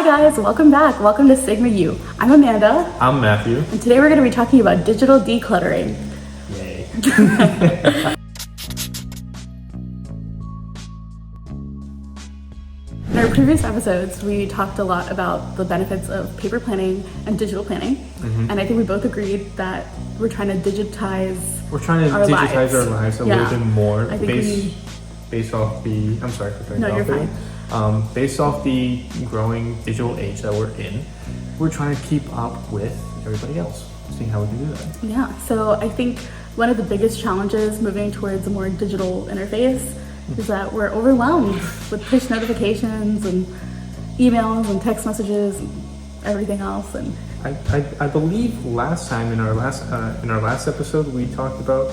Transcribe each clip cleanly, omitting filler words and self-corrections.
guys, welcome back. Welcome to Sigma U. I'm Amanda. I'm Matthew. And today we're going to be talking about digital decluttering. Yay. In our previous episodes, we talked a lot about the benefits of paper planning and digital planning. And I think we both agreed that we're trying to digitize our lives a little bit more I think based off the, I'm sorry for cutting No, off you're there. fine. Based off the growing digital age that we're in, we're trying to keep up with everybody else, seeing how we can do that. Yeah, so I think one of the biggest challenges moving towards a more digital interface is that we're overwhelmed with push notifications and emails and text messages and everything else. And I believe last time in our last episode we talked about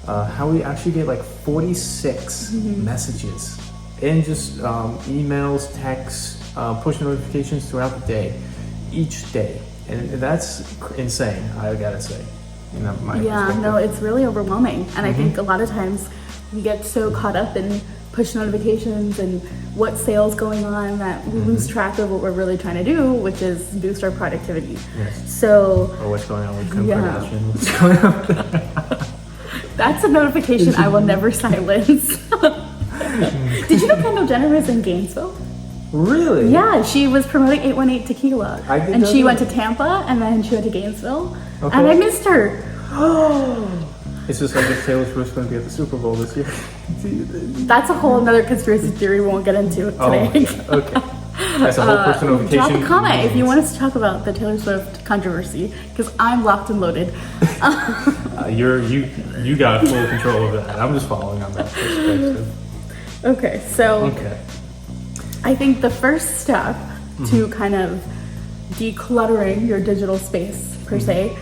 how we actually get like 46 messages and just emails, texts, push notifications throughout the day, each day, and that's insane. I gotta say. No, it's really overwhelming, and I think a lot of times we get so caught up in push notifications and what sales going on that we lose track of what we're really trying to do, which is boost our productivity. Yes. So, or what's going on with Kim Kardashian? What's going on? That's a notification I will never silence. Did you know Kendall Jenner was in Gainesville? Really? Yeah, she was promoting 818 Tequila. And she went to Tampa and then she went to Gainesville. Okay. And I missed her. It's just like if Taylor Swift's going to be at the Super Bowl this year. That's a whole another conspiracy theory we won't get into today. Oh, okay. That's a whole push notification. Drop a comment if you want us to talk about the Taylor Swift controversy, because I'm locked and loaded. You got full control of that. I'm just following on that perspective. Okay, so I think the first step to kind of decluttering your digital space per se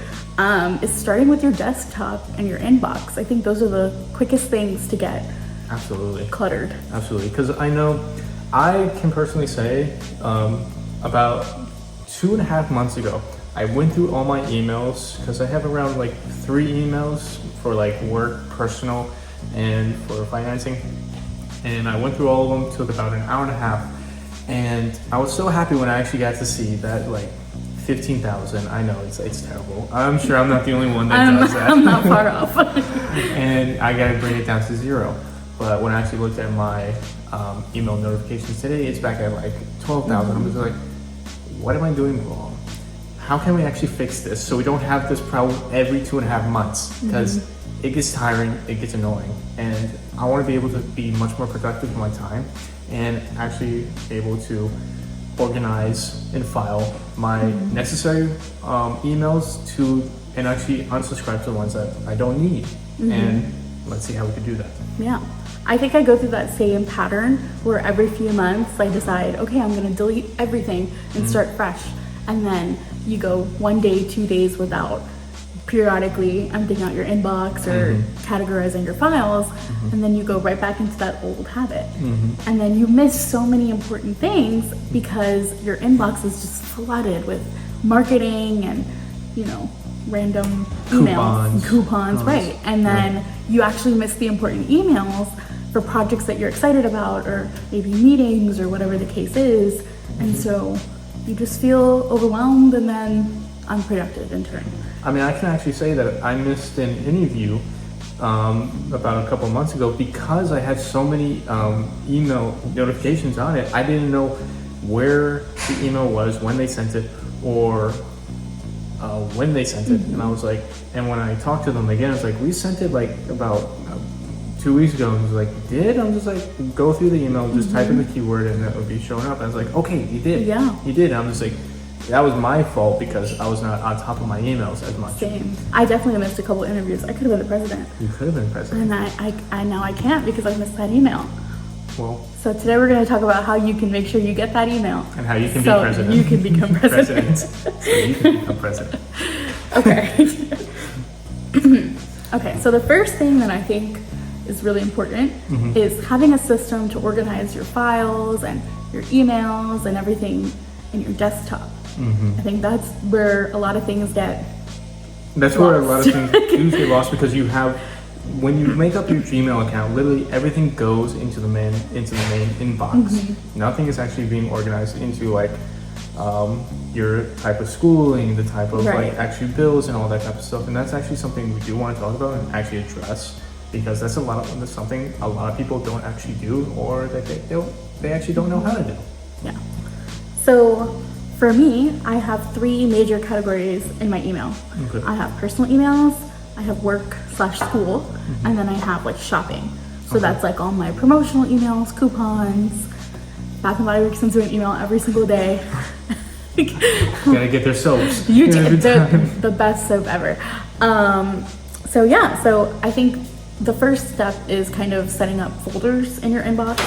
is starting with your desktop and your inbox. I think those are the quickest things to get cluttered. Absolutely, because I know I can personally say about 2.5 months ago, I went through all my emails because I have around like 3 emails for like work, personal, and for financing. And I went through all of them, took about an hour and a half. And I was so happy when I actually got to see that like 15,000. I know it's terrible. I'm sure I'm not the only one that does that. I'm not far off. And I got to bring it down to 0. But when I actually looked at my email notifications today, it's back at like 12,000. I'm just like, what am I doing wrong? How can we actually fix this so we don't have this problem every 2.5 months? Because it gets tiring, it gets annoying, and I want to be able to be much more productive with my time and actually able to organize and file my necessary emails and actually unsubscribe to the ones that I don't need. And let's see how we can do that. Yeah. I think I go through that same pattern where every few months I decide, okay, I'm going to delete everything and start fresh. And then you go 1 day, 2 days without periodically emptying out your inbox or categorizing your files, and then you go right back into that old habit. And then you miss so many important things because your inbox is just flooded with marketing and, random emails and coupons, right? And then you actually miss the important emails for projects that you're excited about, or maybe meetings or whatever the case is. And so you just feel overwhelmed and then unproductive in turn. I mean, I can actually say that I missed an interview about a couple of months ago because I had so many email notifications on it. I didn't know where the email was, when they sent it, or when they sent it. And I was like, and when I talked to them again, it's like, we sent it like about 2 weeks ago. And I was like, did? I'm just like, go through the email, just type in the keyword and it would be showing up. And I was like, okay, you did. Yeah. You did. And I'm just like, that was my fault because I was not on top of my emails as much. Same. I definitely missed a couple interviews. I could have been the president. You could have been president. And I now I can't because I missed that email. Well. So today we're going to talk about how you can make sure you get that email. And how you can be president. You can become president. So you can become president. Okay. Okay, so the first thing that I think is really important is having a system to organize your files and your emails and everything in your desktop. I think that's where a lot of things get That's where a lot of things do get lost because when you make up your Gmail account, literally everything goes into the main inbox. Nothing is actually being organized into like your type of schooling, the type of Right. like actual bills and all that type of stuff. And that's actually something we do want to talk about and actually address, because that's something a lot of people don't actually do, or that they actually don't know how to do. Yeah. So for me, I have 3 major categories in my email. Okay. I have personal emails, I have work/school, and then I have like shopping. So that's like all my promotional emails, coupons. Bath and Body Works sends you an email every single day. Gotta get their soaps. You every did time. the best soap ever. So yeah, so I think the first step is kind of setting up folders in your inbox,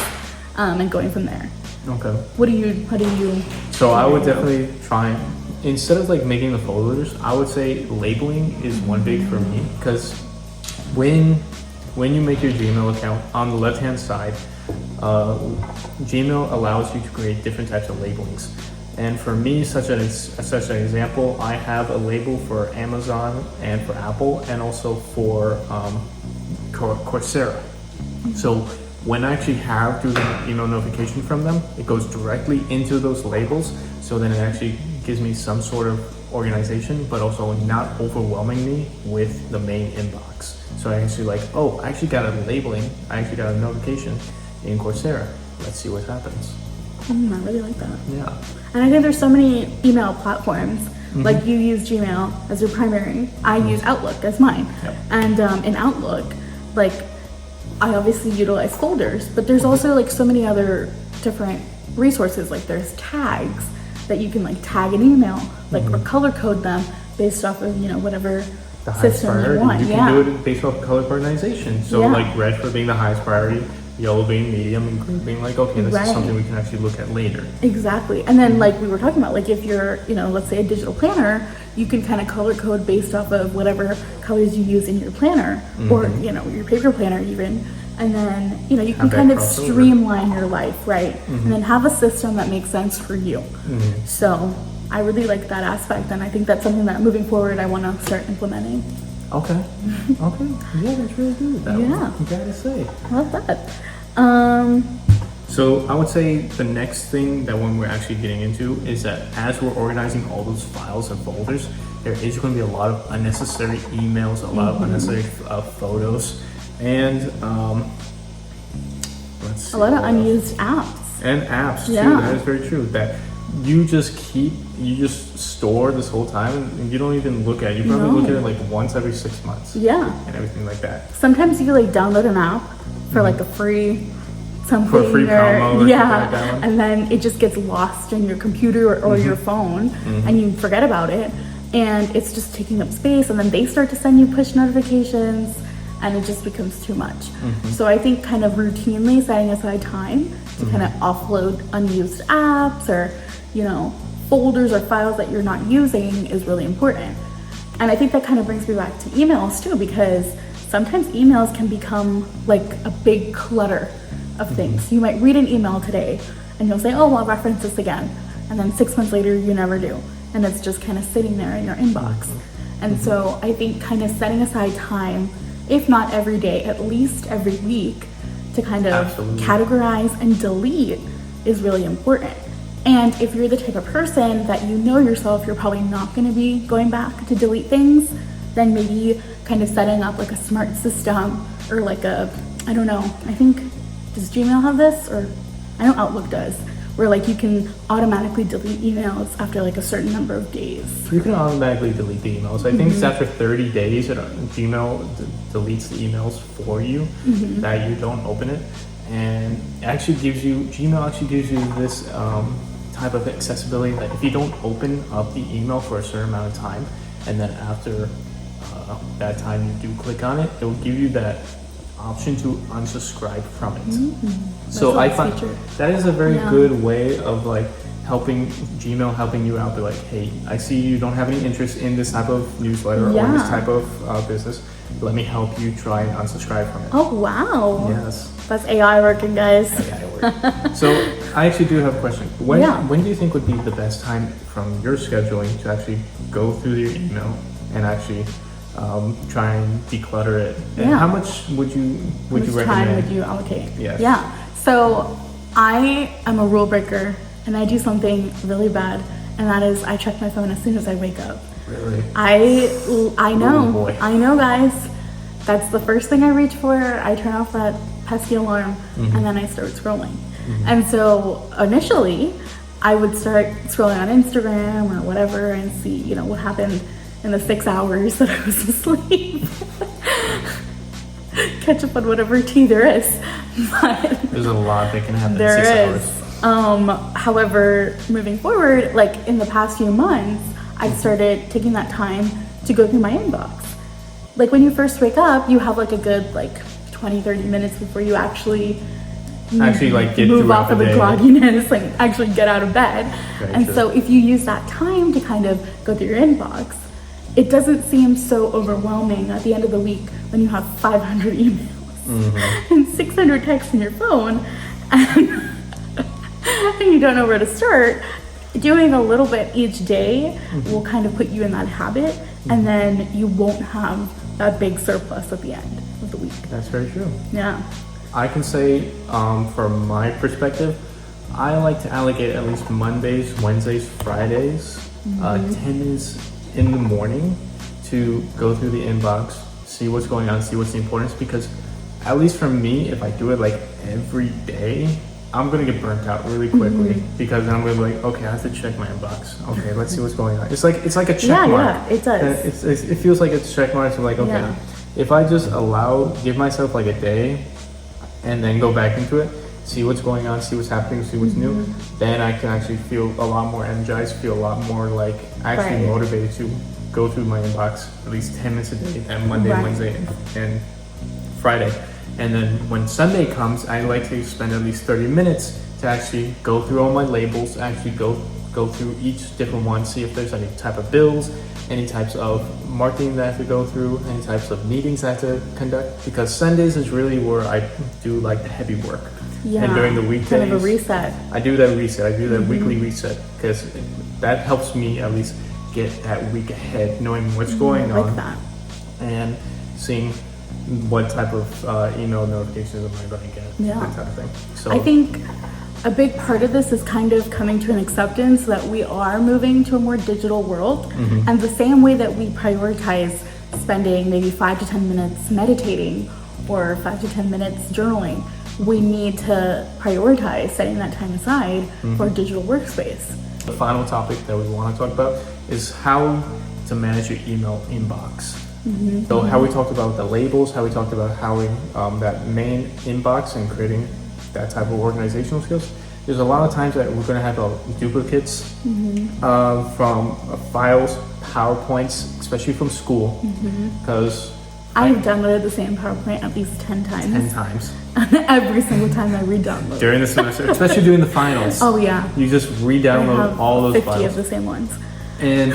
and going from there. Okay. How do you? So I would definitely try, instead of like making the folders, I would say labeling is one big for me, because when you make your Gmail account, on the left hand side, Gmail allows you to create different types of labelings. And for me, such an example, I have a label for Amazon and for Apple, and also for Coursera. So when I actually have to get an email notification from them, it goes directly into those labels. So then it actually gives me some sort of organization, but also not overwhelming me with the main inbox. So I actually I actually got a labeling, I actually got a notification in Coursera. Let's see what happens. I really like that. Yeah. And I think there's so many email platforms. Like you use Gmail as your primary. I use Outlook as mine. Yep. And in Outlook, like I obviously utilize folders, but there's also like so many other different resources. Like there's tags that you can like tag an email, like or color code them based off of whatever The highest system you priority. want. You can do it based off color coordination. So Yeah. like red for being the highest priority, yellow being medium, and green being like, okay, this Right. is something we can actually look at later. Exactly. And then like we were talking about, like if you're, let's say a digital planner, you can kind of color code based off of whatever colors you use in your planner or, your paper planner even. And then, you can Have that kind of crossover. streamline your life, right? And then have a system that makes sense for you. So I really like that aspect. And I think that's something that moving forward, I want to start implementing. Okay. Okay. Yeah, that's really good. That Yeah. one, you gotta say. I love that. So I would say the next thing that when we're actually getting into is that as we're organizing all those files and folders, there is going to be a lot of unnecessary emails, a lot of unnecessary photos, and let's see, A lot of what else? unused apps. And apps too. Yeah. That is very true. That you just store this whole time, and you don't even look at it. You probably No. look at it like once every 6 months Yeah. and everything like that. Sometimes you like download an app for like a free something For a free promo or yeah, something like that one. and then it just gets lost in your computer or your phone, and you forget about it, and it's just taking up space, and then they start to send you push notifications, and it just becomes too much. So I think kind of routinely setting aside time to kind of offload unused apps or folders or files that you're not using is really important. And I think that kind of brings me back to emails too, because sometimes emails can become like a big clutter of things. You might read an email today and you'll say, oh, well, I'll reference this again. And then 6 months later, you never do. And it's just kind of sitting there in your inbox. And so I think kind of setting aside time, if not every day, at least every week, to kind of Absolutely. categorize and delete is really important. And if you're the type of person that yourself, you're probably not going to be going back to delete things, then maybe kind of setting up like a smart system or like I don't know, I think, does Gmail have this? Or I know Outlook does, where like you can automatically delete emails after like a certain number of days. You can automatically delete the emails. I think it's after 30 days that Gmail deletes the emails for you, that you don't open it. And it actually Gmail actually gives you this type of accessibility that if you don't open up the email for a certain amount of time, and then after that time you do click on it, it will give you that option to unsubscribe from it. So I find that is a very good way of like Gmail helping you out. Be like, hey, I see you don't have any interest in this type of newsletter or this type of business. Let me help you try and unsubscribe from it. Oh, wow. Yes. That's AI working, guys. AI work. So I actually do have a question. When do you think would be the best time from your scheduling to actually go through your email and actually try and declutter it? And how much would you recommend? Time would you allocate? Yes. Yeah. So I am a rule breaker, and I do something really bad, and that is I check my phone as soon as I wake up. Really? I know. Oh, boy. I know, guys. That's the first thing I reach for. I turn off that pesky alarm, and then I start scrolling. And so initially, I would start scrolling on Instagram or whatever and see, you know, what happened in the 6 hours that I was asleep. Catch up on whatever tea there is. But There's a lot that can happen there in 6 is. hours. However, moving forward, like in the past few months, I've started taking that time to go through my inbox. Like when you first wake up, you have like a good like 20-30 minutes before you actually Like get move throughout off of the the day. grogginess, like actually get out of bed. Very And true. so if you use that time to kind of go through your inbox, it doesn't seem so overwhelming at the end of the week when you have 500 emails and 600 texts in your phone and you don't know where to start. Doing a little bit each day will kind of put you in that habit, and then you won't have that big surplus at the end of the week. That's very true. Yeah. I can say, from my perspective, I like to allocate at least Mondays, Wednesdays, Fridays, 10 minutes in the morning to go through the inbox, see what's going on, see what's the importance, because at least for me, if I do it like every day, I'm gonna get burnt out really quickly because then I'm gonna be like, okay, I have to check my inbox. Okay, let's see what's going on. It's like a check mark. Yeah, it does. It feels like it's check marks. I'm like, okay, Yeah. if I just give myself like a day and then go back into it, see what's going on, see what's happening, see what's new, then I can actually feel a lot more energized, feel a lot more like actually Right. motivated to go through my inbox at least 10 minutes a day, and Monday, Right. Wednesday, and Friday. And then when Sunday comes, I like to spend at least 30 minutes to actually go through all my labels, actually go through each different one, see if there's any type of bills, any types of marketing that I have to go through, any types of meetings I have to conduct, because Sundays is really where I do like the heavy work. Yeah. And during the weekdays, Kind of a reset. I do that reset. I do that weekly reset because that helps me at least get that week ahead, knowing what's going I like on that. and seeing what type of email notifications am I going to get, Yeah. that type of thing. So I think a big part of this is kind of coming to an acceptance that we are moving to a more digital world. And the same way that we prioritize spending maybe 5 to 10 minutes meditating or 5 to 10 minutes journaling, we need to prioritize setting that time aside for a digital workspace. the final topic that we want to talk about is how to manage your email inbox. So how we talked about the labels, how we talked about how we that main inbox and creating that type of organizational skills. There's a lot of times that we're going to have duplicates from files, PowerPoints, especially from school, because I've downloaded the same PowerPoint at least 10 times. 10 times Every single time I re-download. during the semester, especially during the finals. Oh yeah. You just I re-download have all those 50 files. of the same ones. And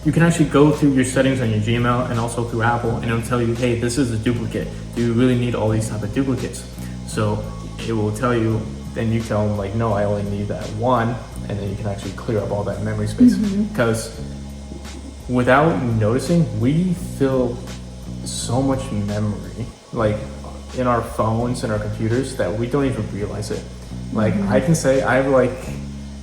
you can actually go through your settings on your Gmail and also through Apple, and it'll tell you, hey, this is a duplicate. Do you really need all these type of duplicates? So it will tell you, then you tell them like, no, I only need that one, and then you can actually clear up all that memory space. Because without noticing, we fill so much memory, like in our phones and our computers, that we don't even realize it. Like I can say I've like,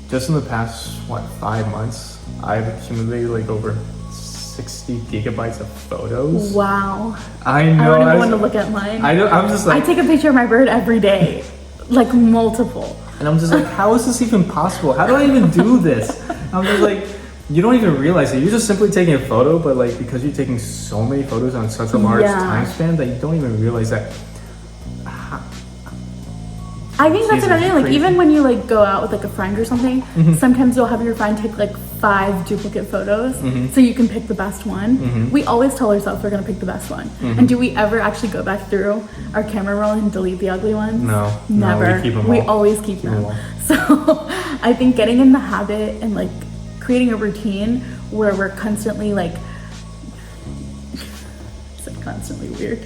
just in the past, 5 months, I've accumulated like over 60 gigabytes of photos. Wow. I I know. don't even want to look at mine. I'm just I like, take a picture of my bird every day, like multiple. and I'm just like, how is this even possible? How do I even do this? I'm just like, you don't even realize it. You're just simply taking a photo, but like because you're taking so many photos on such a large Yeah. time span that you don't even realize that. I think that's Jesus, another thing. Like crazy. even when you like go out with like a friend or something, sometimes you'll have your friend take like 5 duplicate photos, so you can pick the best one. We always tell ourselves we're gonna pick the best one. And do we ever actually go back through our camera roll and delete the ugly ones? No, Never. we keep them We all. always keep them them. all. So I think getting in the habit and like creating a routine where we're constantly like, it's like constantly weird.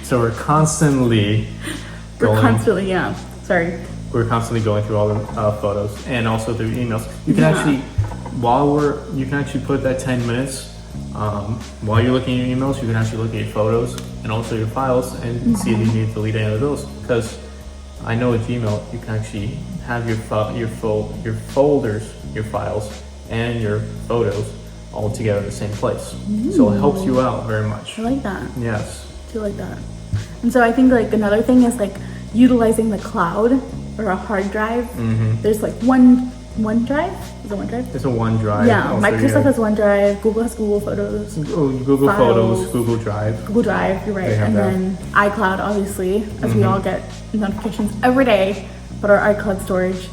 So we're constantly going. Yeah. Sorry. We're constantly going through all the photos and also through emails. You can Yeah. actually, you can actually put that 10 minutes while you're looking at your emails. You can actually look at your photos and also your files and see if you need to delete any of those. Because I know with Gmail, you can actually have your folders, your files, and your photos all together in the same place. So it helps you out very much. I like that. Yes. I do like that. And so I think like another thing is like utilizing the cloud or a hard drive. There's like OneDrive. Is it OneDrive? It's a OneDrive. Yeah, Also, Microsoft has OneDrive. Google has Google Photos. Google Files. Photos, Google Drive. Google Drive, you're right. They have And that. then iCloud, obviously, as we all get notifications every day about our iCloud storage.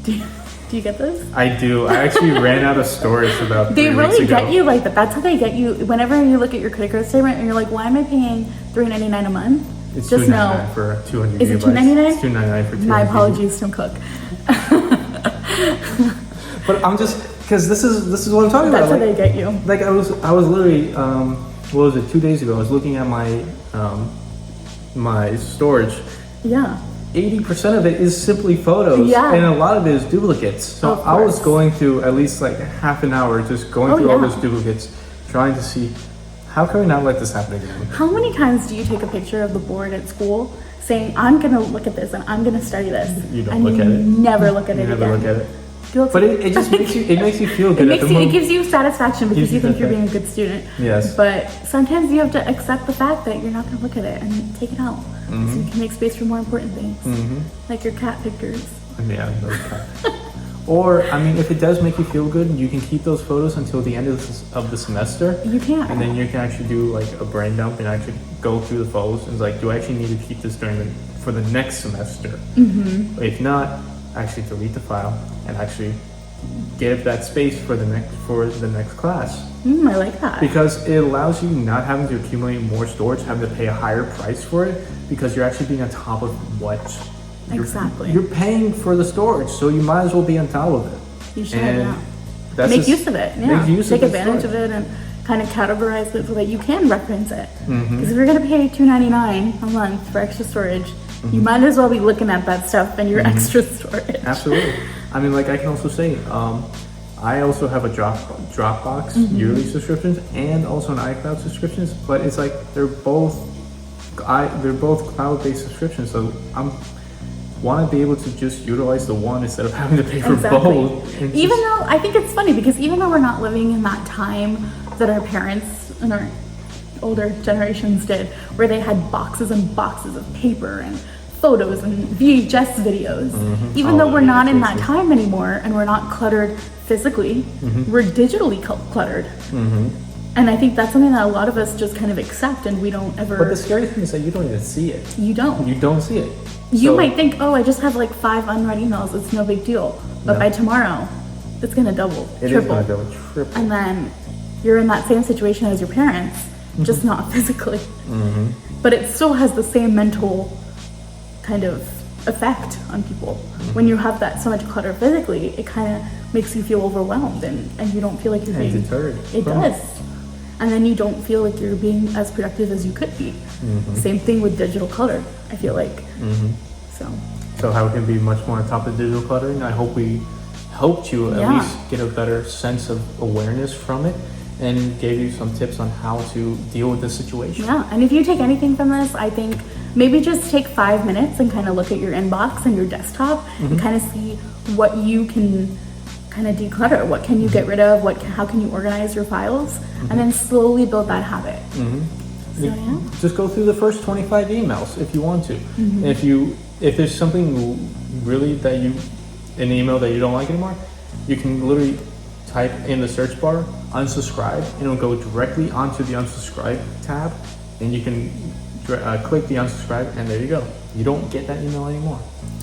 Do you get this? I do. I actually ran out of storage about 3 They weeks really ago. get you like that. That's how they get you. Whenever you look at your credit card statement and you're like, why am I paying $3.99 a month? It's Just know. $2.99 for 200 Is it gigabytes. $2.99? It's $2.99 for 200 My gigabytes. apologies, Tim Cook. But I'm just because this is what I'm talking That's about. how they get you. Like I was literally What was it? 2 days ago, I was looking at my my storage. Yeah. 80% of it is simply photos, Yeah. and a lot of it is duplicates. So Of I was course. going through at least like half an hour just going Oh, through all yeah. those duplicates, trying to see how can we not let this happen again. How many times do you take a picture of the board at school saying, I'm going to look at this and I'm going to study this? You don't and look at it. Never look at You it never again. look at it. You look But at it just makes you feel good It at the makes you, it moment. gives you satisfaction because Gives you you think you're that- being a good student. Yes. But sometimes you have to accept the fact that you're not going to look at it and take it out. So you can make space for more important things. Like your cat pictures. Yeah, those kind. Or, I mean, if it does make you feel good, you can keep those photos until the end of the semester. You can. And then you can actually do like a brain dump and actually go through the photos and it's like, do I actually need to keep this for the next semester? If not, actually delete the file and actually give that space for the next class. I like that. Because it allows you not having to accumulate more storage, having to pay a higher price for it, because you're actually being on top of what Exactly. you're paying for the storage, so you might as well be on top of it. You should, And yeah. that's Make just- use of it. Yeah. Make use Take of the advantage storage. of it and kind of categorize it so that you can reference it. Mm-hmm. Because if you're going to pay $2.99 a month for extra storage, you might as well be looking at that stuff and your extra storage. Absolutely. I mean, like I can also say, I also have a Dropbox yearly subscriptions and also an iCloud subscriptions, but it's like they're both cloud-based subscriptions, so I'm want to be able to just utilize the one instead of having to pay for both. And Even just- though I think it's funny because even though we're not living in that time that our parents and our older generations did, where they had boxes and boxes of paper and photos and VHS videos, even Oh, though we're not in that VHS. time anymore and we're not cluttered physically, we're digitally cluttered. And I think that's something that a lot of us just kind of accept and we don't ever, But the scary thing is that you don't even see it. you don't. You don't see it. You So- might think, oh, I just have like 5 unread emails, it's no big deal. But No. by tomorrow, it's gonna double, It is triple. going to go triple. And then you're in that same situation as your parents, just not physically. But it still has the same mental kind of effect on people. When you have that so much clutter physically, it kind of makes you feel overwhelmed and you don't feel like you're And being deterred It from does. And then you don't feel like you're being as productive as you could be. Same thing with digital clutter, I feel like. So So how we can be much more on top of digital cluttering. I hope we helped you at Yeah. least get a better sense of awareness from it and gave you some tips on how to deal with the situation. yeah, and if you take anything from this, I think maybe just take 5 minutes and kind of look at your inbox and your desktop and kind of see what you can kind of declutter. What can you get rid of? How can you organize your files? And then slowly build that habit. So yeah. Just go through the first 25 emails if you want to. And if there's something really an email that you don't like anymore, you can literally type in the search bar unsubscribe and it'll go directly onto the unsubscribe tab and you can click the unsubscribe and there you go. You don't get that email anymore.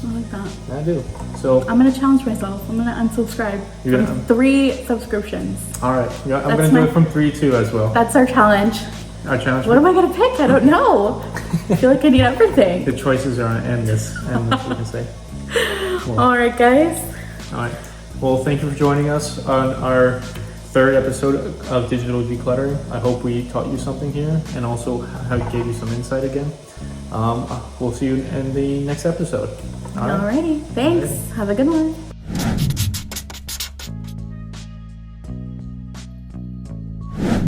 I like that. I do. So I'm gonna challenge myself. I'm gonna unsubscribe You're from gonna- 3 subscriptions. all right, yeah, I'm That's gonna do my- it from 3 too as well. That's our challenge. Our challenge. What am I gonna pick? I don't know. I feel like I need everything. The choices are endless, you can say. All right, guys. All right. Well, thank you for joining us on our 3rd episode of Digital Decluttering. I hope we taught you something here and also gave you some insight again. We'll see you in the next episode. All right. Alrighty. Thanks. Have a good one.